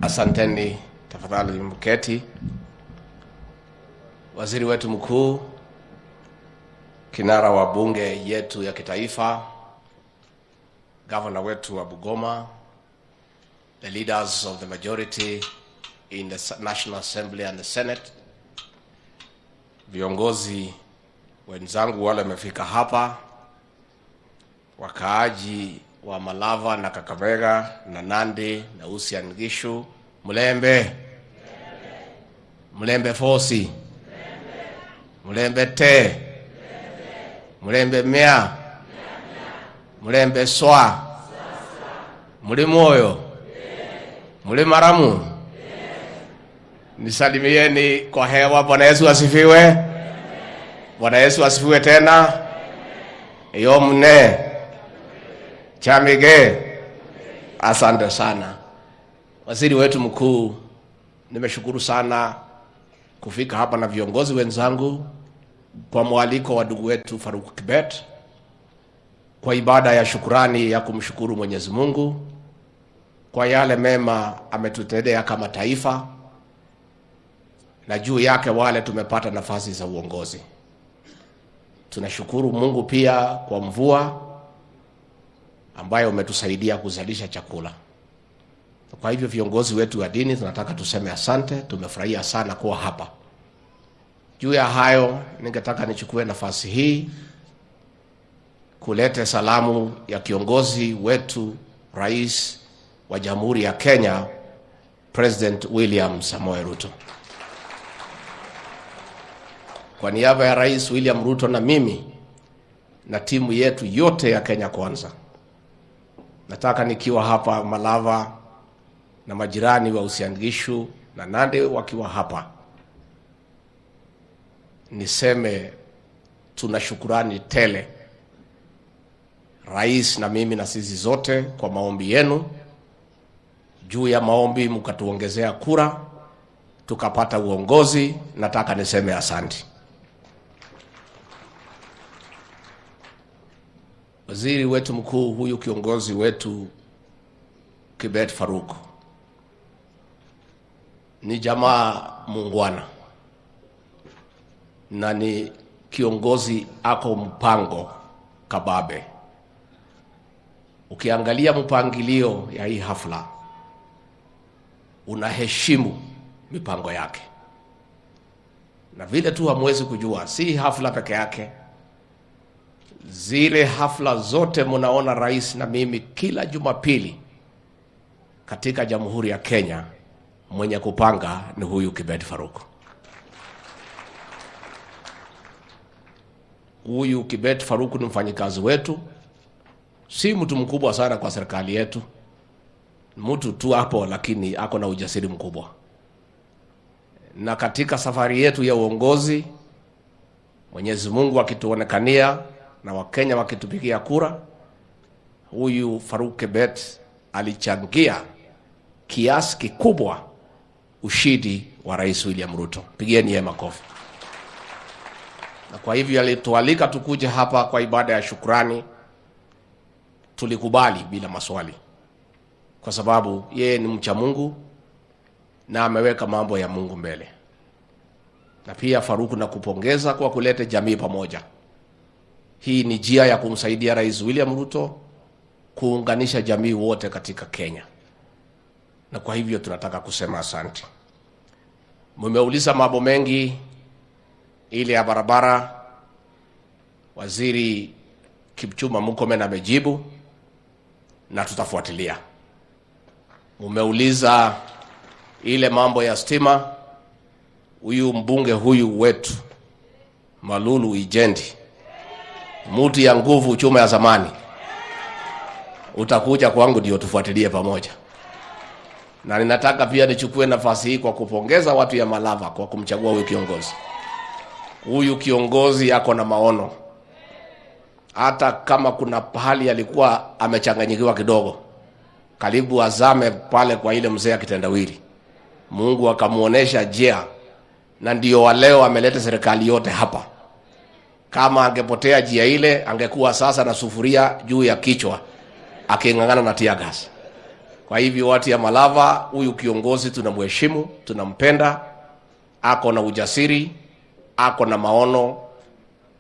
Asanteni, tafadhali mketi. Waziri wetu mkuu, kinara wa bunge yetu ya kitaifa, governor wetu wa Bungoma, the leaders of the majority in the National Assembly and the Senate, viongozi wenzangu wale wamefika hapa, wakaaji wa Malava na Kakamega na Nandi na Uasin Gishu, Mulembe Fosi, Mulembe Te, Mulembe Mea, Mulembe Swa, Mulimoyo, Mulimaramu. Nisalimieni kwa hewa. Bwana Yesu asifiwe. Bwana Yesu asifiwe tena. Yomne Chamige. Asante sana. Waziri wetu mkuu, nimeshukuru sana kufika hapa na viongozi wenzangu kwa mwaliko wa ndugu wetu Faruk Kibet kwa ibada ya shukrani ya kumshukuru Mwenyezi Mungu kwa yale mema ametutendea kama taifa, na juu yake wale tumepata nafasi za uongozi. Tunashukuru Mungu pia kwa mvua ambayo umetusaidia kuzalisha chakula. Kwa hivyo viongozi wetu wa dini tunataka tuseme asante, tumefurahia sana kuwa hapa. Juu ya hayo, ningetaka nichukue nafasi hii kuleta salamu ya kiongozi wetu, Rais wa Jamhuri ya Kenya, President William Samoei Ruto. Kwa niaba ya Rais William Ruto na mimi na timu yetu yote ya Kenya Kwanza, nataka nikiwa hapa Malava na majirani wa Uasin Gishu na Nandi wakiwa hapa, niseme tuna shukrani tele Rais na mimi na sisi zote kwa maombi yenu. Juu ya maombi mkatuongezea kura, tukapata uongozi. Nataka niseme asante. Waziri wetu mkuu, huyu kiongozi wetu Kibet Faruk ni jamaa muungwana na ni kiongozi ako mpango kababe. Ukiangalia mpangilio ya hii hafla, unaheshimu mipango yake. Na vile tu hamwezi kujua, si hafla peke yake, zile hafla zote mnaona rais na mimi kila Jumapili katika Jamhuri ya Kenya, mwenye kupanga ni huyu Kibet Faruk. Huyu Kibet Faruk ni mfanyikazi wetu, si mtu mkubwa sana kwa serikali yetu, mtu tu hapo, lakini ako na ujasiri mkubwa. Na katika safari yetu ya uongozi, Mwenyezi Mungu akituonekania na Wakenya wakitupigia kura, huyu Faruk Kibet alichangia kiasi kikubwa ushindi wa Rais William Ruto. Pigieni yeye makofi. Na kwa hivyo alitualika tukuje hapa kwa ibada ya shukrani. Tulikubali bila maswali, kwa sababu yeye ni mcha Mungu na ameweka mambo ya Mungu mbele. Na pia Faruk, na kupongeza kwa kuleta jamii pamoja. Hii ni njia ya kumsaidia Rais William Ruto kuunganisha jamii wote katika Kenya. Na kwa hivyo tunataka kusema asante. Mmeuliza mambo mengi, ile ya barabara, Waziri Kipchumba Murkomen amejibu na tutafuatilia. Mmeuliza ile mambo ya stima, huyu mbunge huyu wetu Malulu Ijendi, mtu ya nguvu, chuma ya zamani, utakuja kwangu ndio tufuatilie pamoja. Na ninataka pia nichukue nafasi hii kwa kupongeza watu ya Malava kwa kumchagua huyu kiongozi. Huyu kiongozi yako na maono. Hata kama kuna pahali alikuwa amechanganyikiwa kidogo, karibu azame pale kwa ile mzee kitendawili, Mungu akamuonesha njia, na ndio waleo ameleta serikali yote hapa. Kama angepotea njia ile, angekuwa sasa na sufuria juu ya kichwa akingangana na tear gas. Kwa Kwa hivyo watu ya Malava, huyu kiongozi tunamheshimu, tunampenda, ako na ujasiri, ako na maono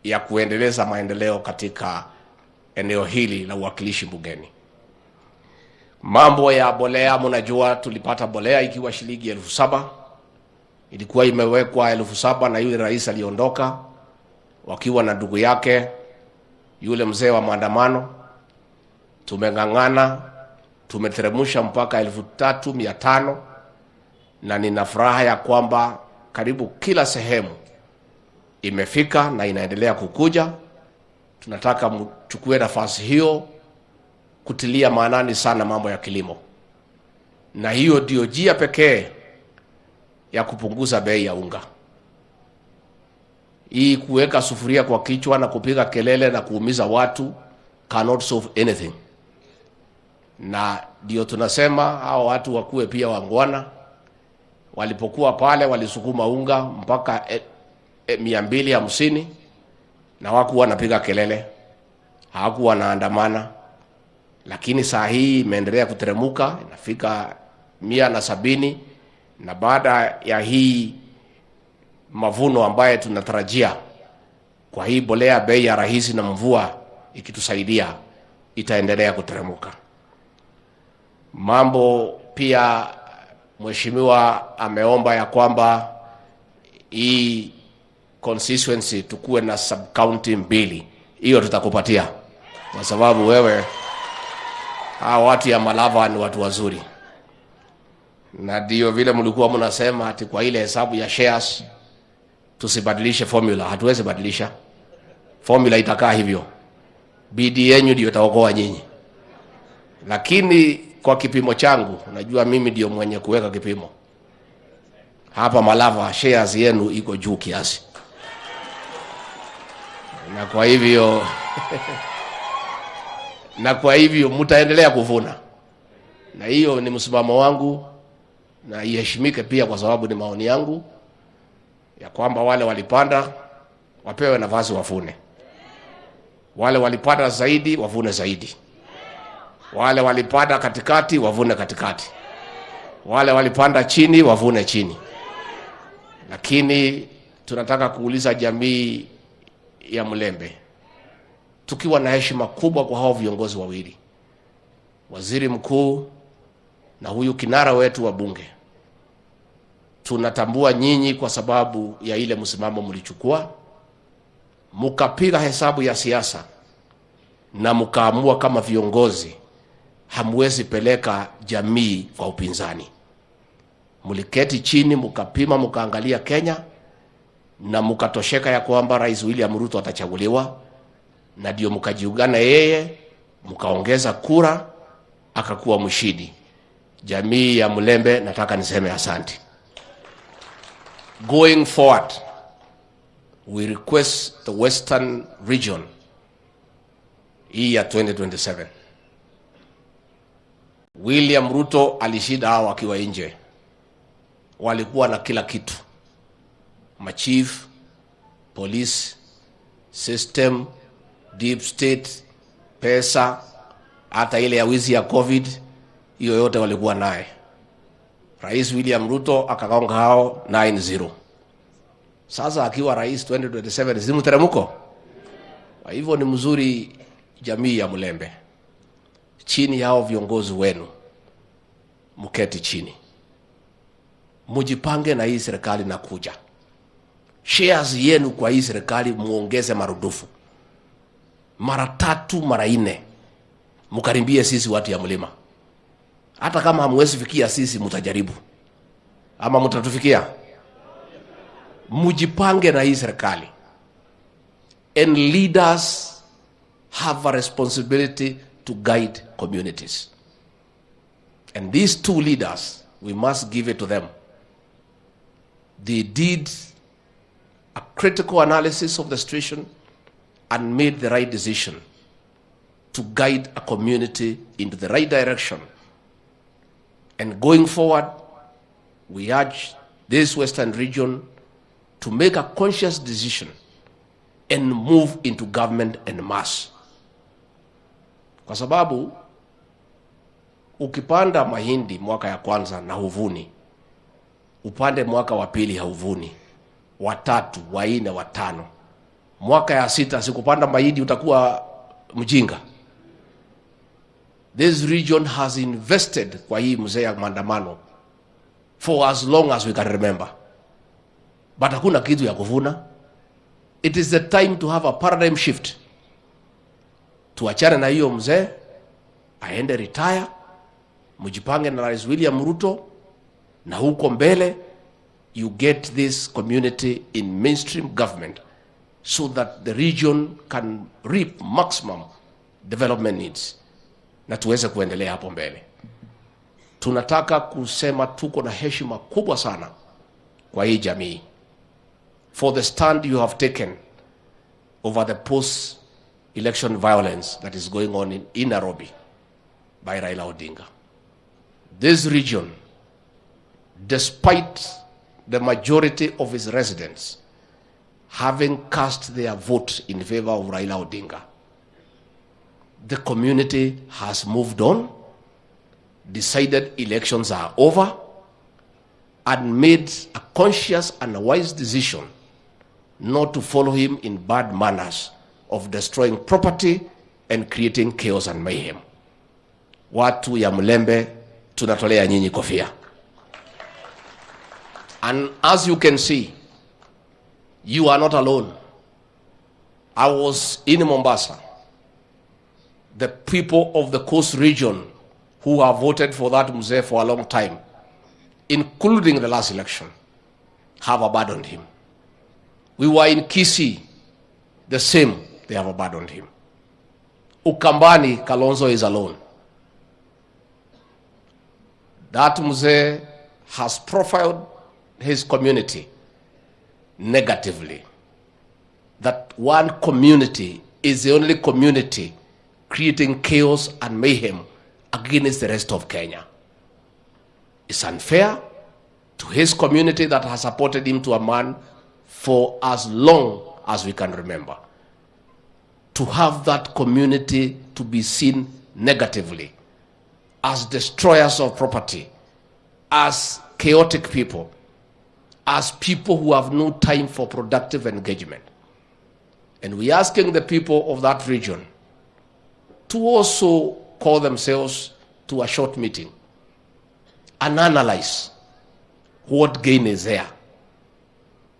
ya kuendeleza maendeleo katika eneo hili la uwakilishi bungeni. Mambo ya bolea, mnajua tulipata bolea ikiwa shilingi 7,000. Ilikuwa imewekwa 7,000 na yule rais aliondoka wakiwa na ndugu yake yule mzee wa maandamano. Tumeng'ang'ana, tumeteremusha mpaka 3,500, na nina furaha ya kwamba karibu kila sehemu imefika na inaendelea kukuja. Tunataka mchukue nafasi hiyo kutilia maanani sana mambo ya kilimo, na hiyo ndio njia pekee ya kupunguza bei ya unga. Hii kuweka sufuria kwa kichwa na kupiga kelele na kuumiza watu cannot solve anything. Na ndio tunasema hao watu wakuwe pia wangwana. Walipokuwa pale walisukuma unga mpaka 250 na hawakuwa wanapiga kelele, hawakuwa wanaandamana. Lakini saa hii imeendelea kuteremuka, inafika 170, na baada ya hii mavuno ambaye tunatarajia kwa hii bolea, bei ya rahisi na mvua ikitusaidia, itaendelea kuteremuka. Mambo pia mheshimiwa ameomba ya kwamba hii constituency tukuwe na sub county 2. Hiyo tutakupatia, kwa sababu wewe, hawa watu ya Malava ni watu wazuri. Na ndio vile mlikuwa mnasema ati kwa ile hesabu ya shares tusibadilishe formula. Hatuwezi badilisha formula, itakaa hivyo. Bidii yenu ndio itaokoa nyinyi. Lakini kwa kipimo changu, najua mimi ndio mwenye kuweka kipimo hapa Malava, shares yenu iko juu kiasi. Na kwa hivyo mtaendelea kuvuna, na hiyo ni msimamo wangu, na iheshimike pia kwa sababu ni maoni yangu, ya kwamba wale walipanda wapewe nafasi wafune, wale walipanda zaidi wavune zaidi, wale walipanda katikati wavune katikati, wale walipanda chini wavune chini. Lakini tunataka kuuliza jamii ya Mlembe, tukiwa na heshima kubwa kwa hao viongozi wawili, waziri mkuu na huyu kinara wetu wa bunge, tunatambua nyinyi kwa sababu ya ile msimamo mlichukua, mukapiga hesabu ya siasa na mukaamua kama viongozi hamwezi peleka jamii kwa upinzani. Muliketi chini, mukapima, mukaangalia Kenya, na mukatosheka ya kwamba Rais William Ruto atachaguliwa, na ndio mukajiungana yeye, mukaongeza kura, akakuwa mshindi. Jamii ya Mlembe, nataka niseme asante. Going forward, we request the Western region hii ya 2027. William Ruto alishinda hao akiwa nje. Walikuwa na kila kitu, machief, police, system, deep state, pesa, hata ile ya wizi ya COVID, hiyo yote walikuwa naye. Rais William Ruto akagonga hao 9-0. Sasa akiwa rais 2027 si mteremko? Kwa hivyo ni mzuri jamii ya Mlembe, chini yao viongozi wenu, mketi chini, mujipange na hii serikali na kuja. Shares yenu kwa hii serikali muongeze marudufu, mara 3 mara 4, mukarimbie sisi watu ya mlima. Hata kama hamwezi fikia sisi, mutajaribu. Ama mutatufikia? Mujipange na hii serikali. And leaders have a responsibility to guide communities. And these 2 leaders, we must give it to them. They did a critical analysis of the situation and made the right decision to guide a community into the right direction. And going forward, we urge this Western region to make a conscious decision and move into government en masse. Kwa sababu Ukipanda mahindi mwaka ya kwanza na huvuni, upande mwaka wa pili hauvuni, watatu, waine, watano, mwaka ya sita sikupanda mahindi, utakuwa mjinga. This region has invested kwa hii mzee ya maandamano for as long as we can remember, but hakuna kitu ya kuvuna. It is the time to have a paradigm shift. Tuachane na hiyo mzee aende retire, mjipange na Rais William Ruto, na huko mbele you get this community in mainstream government so that the region can reap maximum development needs, na tuweze kuendelea hapo mbele. Tunataka kusema tuko na heshima kubwa sana kwa hii jamii for the stand you have taken over the post-election violence that is going on in Nairobi by Raila Odinga. This region, despite the majority of its residents having cast their vote in favor of Raila Odinga, the community has moved on, decided elections are over, and made a conscious and a wise decision not to follow him in bad manners of destroying property and creating chaos and mayhem. Watu ya Mlembe, tunatolea nyinyi kofia. And as you can see, you are not alone. I was in Mombasa. The people of the coast region who have voted for that mzee for a long time, including the last election, have abandoned him. We were in Kisii, the same, they have abandoned him. Ukambani, Kalonzo is alone. That mzee has profiled his community negatively. That one community is the only community creating chaos and mayhem against the rest of Kenya. It's unfair to his community that has supported him to a man for as long as we can remember, to have that community to be seen negatively as destroyers of property, as chaotic people, as people who have no time for productive engagement. And we're asking the people of that region to also call themselves to a short meeting and analyze what gain is there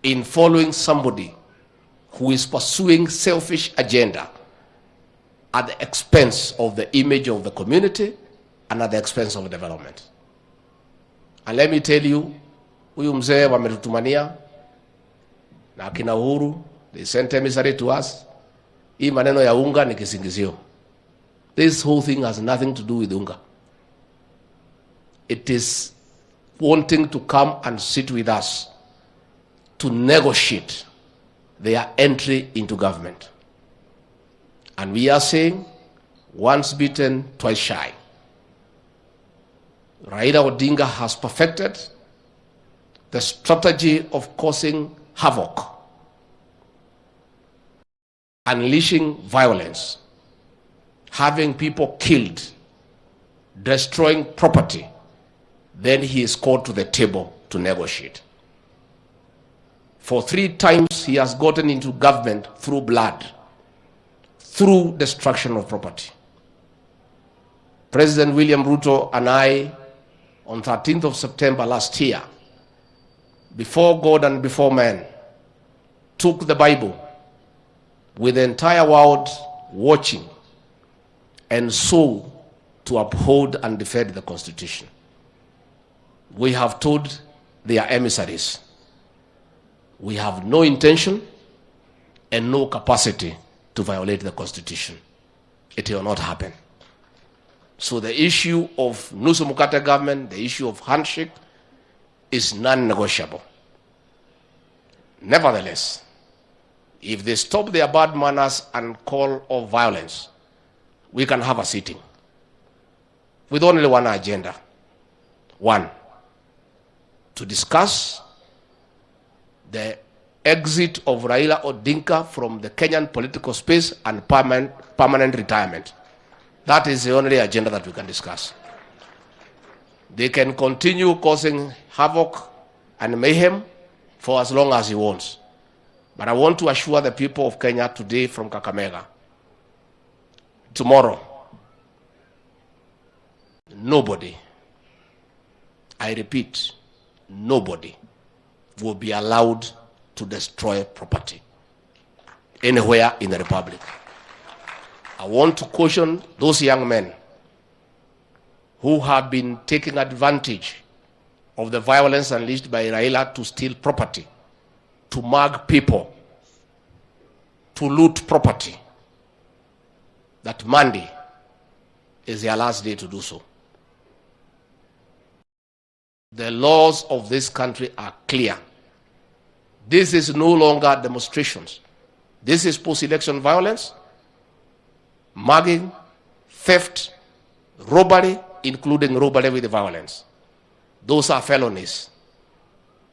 in following somebody who is pursuing selfish agenda at the expense of the image of the community and at the expense of development. And let me tell you, huyu mzee wametutumania na akina Uhuru, they sent emissary to us. Hii maneno ya unga ni kisingizio. This whole thing has nothing to do with unga. It is wanting to come and sit with us to negotiate their entry into government. And we are saying, once bitten, twice shy. Raila Odinga has perfected the strategy of causing havoc, unleashing violence, having people killed, destroying property. Then he is called to the table to negotiate. For 3 times he has gotten into government through blood, through destruction of property. President William Ruto and I, on 13th of September last year, before God and before man, took the Bible with the entire world watching and swore to uphold and defend the Constitution. We have told their emissaries, we have no intention and no capacity to violate the Constitution. It will not happen. So the issue of nusu mkate government, the issue of handshake, is non-negotiable. Nevertheless, if they stop their bad manners and call of violence, we can have a sitting with only one agenda. One, to discuss the exit of Raila Odinga from the Kenyan political space and permanent retirement. That is the only agenda that we can discuss. They can continue causing havoc and mayhem for as long as he wants. But I want to assure the people of Kenya today from Kakamega, tomorrow, nobody, I repeat, nobody will be allowed to destroy property anywhere in the Republic. I want to caution those young men who have been taking advantage of the violence unleashed by Raila to steal property, to mug people, to loot property, that Monday is their last day to do so. The laws of this country are clear. This is no longer demonstrations. This is post-election violence, mugging, theft, robbery, including robbery with violence. Those are felonies.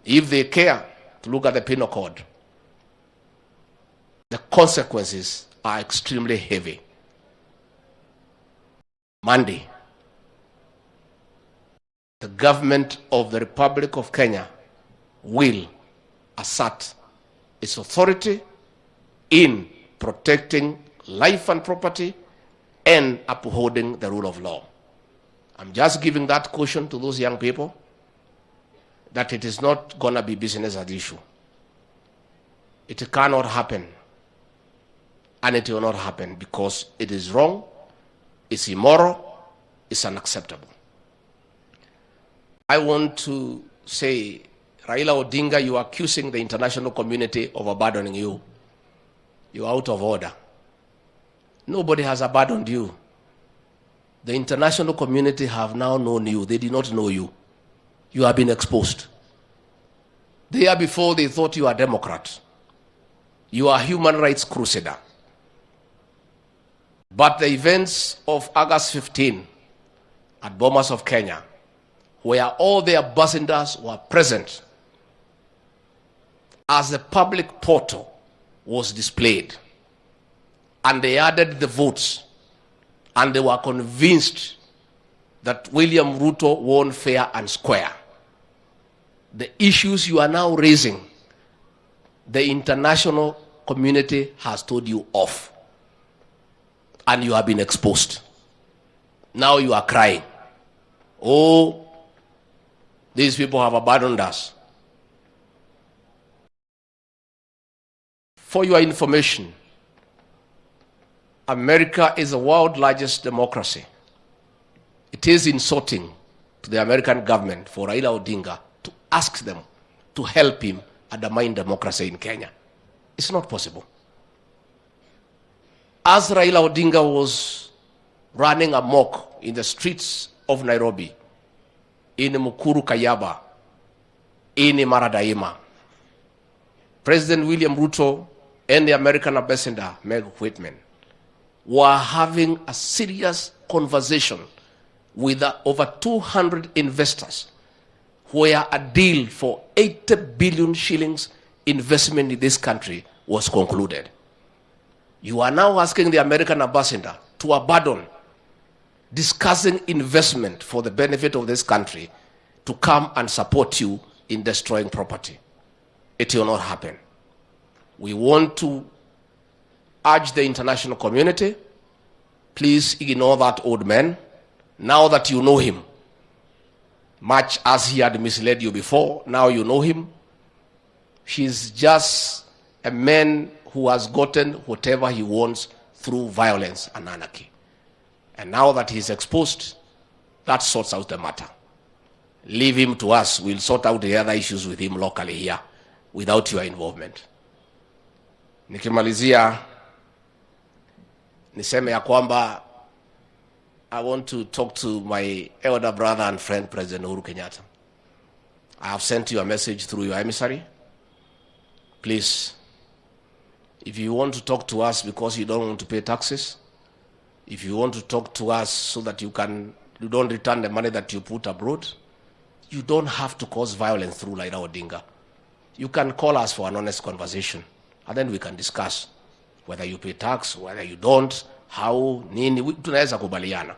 If they care to look at the penal code, the consequences are extremely heavy. Monday, the government of the Republic of Kenya will assert its authority in protecting life and property and upholding the rule of law. I'm just giving that caution to those young people that it is not going to be business as usual. It cannot happen, and it will not happen because it is wrong, it's immoral, it's unacceptable. I want to say, Raila Odinga, you are accusing the international community of abandoning you. You are out of order. Nobody has abandoned you. The international community have now known you. They did not know you. You have been exposed. The year before, they thought you are a Democrat. You are a human rights crusader. But the events of August 15 at Bomas of Kenya, where all the ambassadors were present, as the public portal was displayed, and they added the votes, and they were convinced that William Ruto won fair and square. The issues you are now raising, the international community has told you off, and you have been exposed. Now you are crying. Oh, these people have abandoned us. For your information, America is the world's largest democracy. It is insulting to the American government for Raila Odinga to ask them to help him undermine democracy in Kenya. It's not possible. As Raila Odinga was running amok in the streets of Nairobi, in Mukuru Kayaba, in Maradaima, President William Ruto and the American ambassador, Meg Whitman, were having a serious conversation with over 200 investors where a deal for 80 billion shillings investment in this country was concluded. You are now asking the American ambassador to abandon discussing investment for the benefit of this country to come and support you in destroying property. It will not happen. We want to urge the international community, please ignore that old man. Now that you know him, much as he had misled you before, now you know him. He's just a man who has gotten whatever he wants through violence and anarchy. And now that he's exposed, that sorts out the matter. Leave him to us. We'll sort out the other issues with him locally here without your involvement. Nikimalizia, niseme ya kwamba I want to talk to my elder brother and friend, President Uhuru Kenyatta. I have sent you a message through your emissary. Please, if you want to talk to us because you don't want to pay taxes, if you want to talk to us so that you don't return the money that you put abroad, you don't have to cause violence through Raila Odinga. You can call us for an honest conversation, and then we can discuss whether you pay tax, whether you don't, how, nini, tunaweza kubaliana.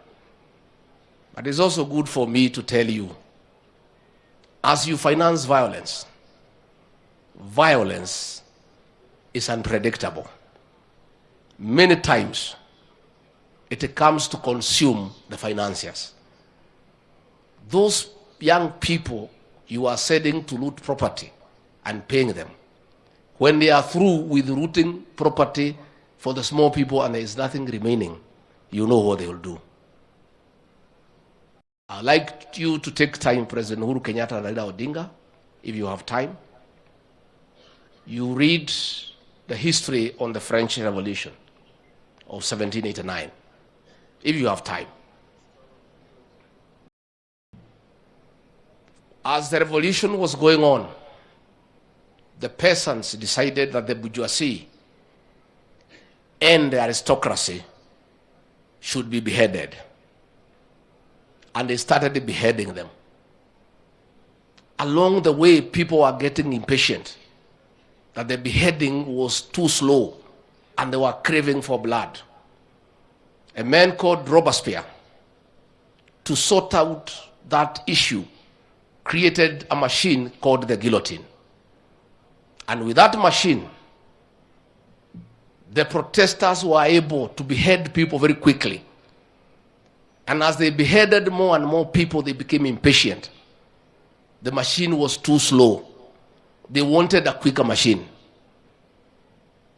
But it's also good for me to tell you, as you finance violence, violence is unpredictable. Many times, it comes to consume the financiers. Those young people you are sending to loot property and paying them, when they are through with looting property for the small people and there is nothing remaining, you know what they will do. I'd like you to take time, President Uhuru Kenyatta and Raila Odinga, if you have time. You read the history on the French Revolution of 1789, if you have time. As the revolution was going on, the peasants decided that the bourgeoisie and the aristocracy should be beheaded. And they started beheading them. Along the way, people were getting impatient that the beheading was too slow and they were craving for blood. A man called Robespierre, to sort out that issue, created a machine called the guillotine. And with that machine, the protesters were able to behead people very quickly. And as they beheaded more and more people, they became impatient. The machine was too slow. They wanted a quicker machine.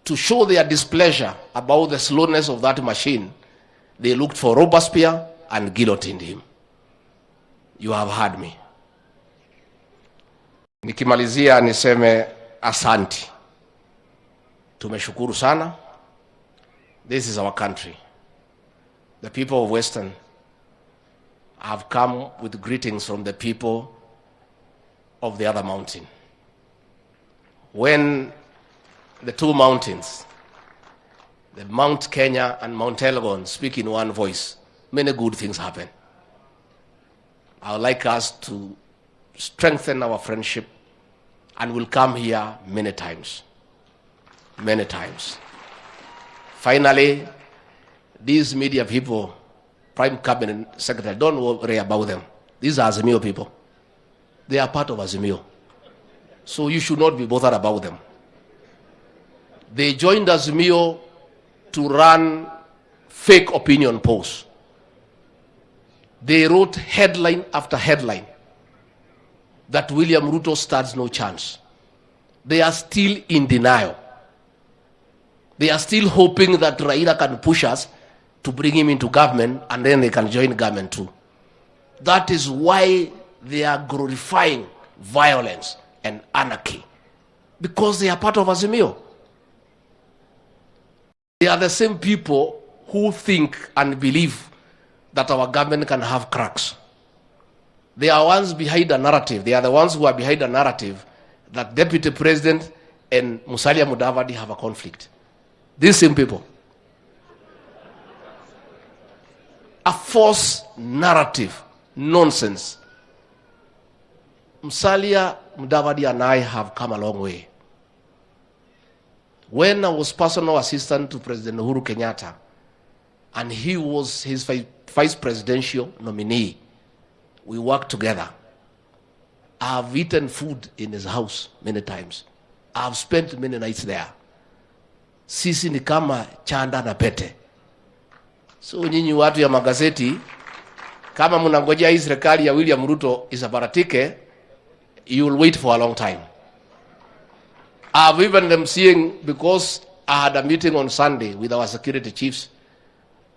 To show their displeasure about the slowness of that machine, they looked for Robespierre and guillotined him. You have heard me. Nikimalizia niseme asanti. Tumeshukuru sana. This is our country. The people of Western have come with greetings from the people of the other mountain. When the two mountains, the Mount Kenya and Mount Elgon, speak in one voice, many good things happen. I would like us to strengthen our friendship and we'll come here many times. Many times. Finally, these media people, Prime Cabinet Secretary, don't worry about them. These are Azimio people. They are part of Azimio. So you should not be bothered about them. They joined Azimio to run fake opinion polls. They wrote headline after headline that William Ruto stands no chance. They are still in denial. They are still hoping that Raila can push us to bring him into government and then they can join government too. That is why they are glorifying violence and anarchy, because they are part of Azimio. They are the same people who think and believe that our government can have cracks. They are ones behind the narrative. They are the ones who are behind the narrative that Deputy President and Musalia Mudavadi have a conflict. These same people. A false narrative. Nonsense. Musalia Mudavadi and I have come a long way. When I was personal assistant to President Uhuru Kenyatta, and he was his vice presidential nominee, we worked together. I have eaten food in his house many times. I have spent many nights there. Sisi ni kama chanda na pete. So nyinyi watu ya magazeti, kama mnangojea hii serikali ya William Ruto isabaratike, you will wait for a long time. I've even them seeing, because I had a meeting on Sunday with our security chiefs,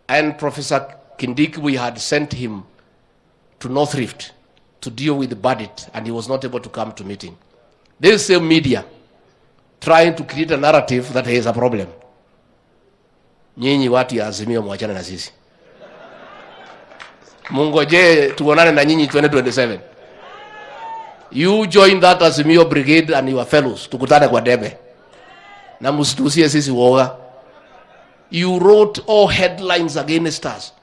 and Professor Kindiki, we had sent him to North Rift to deal with the bandit, and he was not able to come to meeting. This same media trying to create a narrative that there is a problem. Nyinyi watu ya Azimio mwachana na sisi. Mungoje tuonane na nyinyi 2027. You join that Azimio brigade and your fellows. Tukutane kwa debe. Na msitusie sisi woga. You wrote all headlines against us.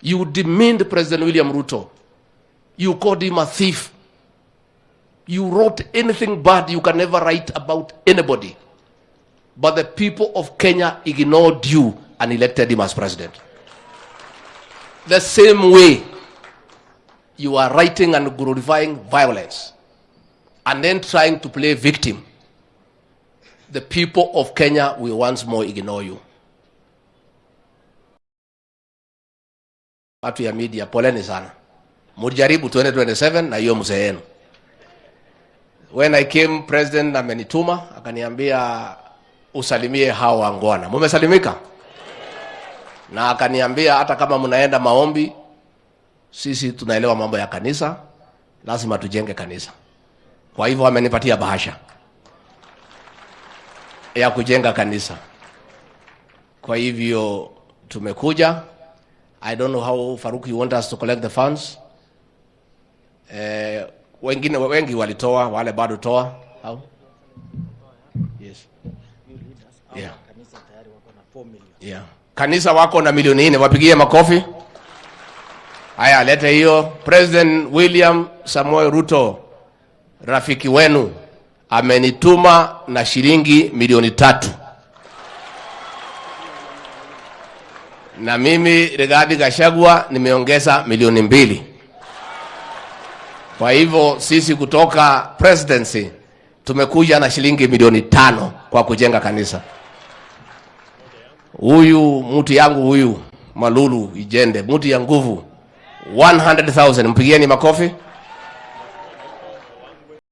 You demeaned President William Ruto. You called him a thief. You wrote anything bad you can never write about anybody. But the people of Kenya ignored you and elected him as president. the same way you are writing and glorifying violence and then trying to play victim, the people of Kenya will once more ignore you. Watu ya media, poleni sana. Mujaribu 2027 na hiyo mzee yenu. When I came, president amenituma akaniambia usalimie hao wangwana. Mumesalimika? Na akaniambia hata kama mnaenda maombi, sisi tunaelewa mambo ya kanisa, lazima tujenge kanisa. Kwa hivyo amenipatia bahasha ya kujenga kanisa. Kwa hivyo tumekuja. I don't know how, Faruku, you want us to collect the funds? Wengi walitoa, wale bado toa. How? Yes. Yeah. Yeah. Kanisa wako na milioni 4, wapigie makofi. Haya, lete hiyo. President William Samoei Ruto, rafiki wenu, amenituma na shilingi milioni 3. Na mimi Rigathi Gachagua nimeongeza milioni 2. Kwa hivyo sisi kutoka presidency tumekuja na shilingi milioni 5 kwa kujenga kanisa. Huyu mtu yangu huyu Malulu Ijende, mtu ya nguvu, 100,000, mpigieni makofi.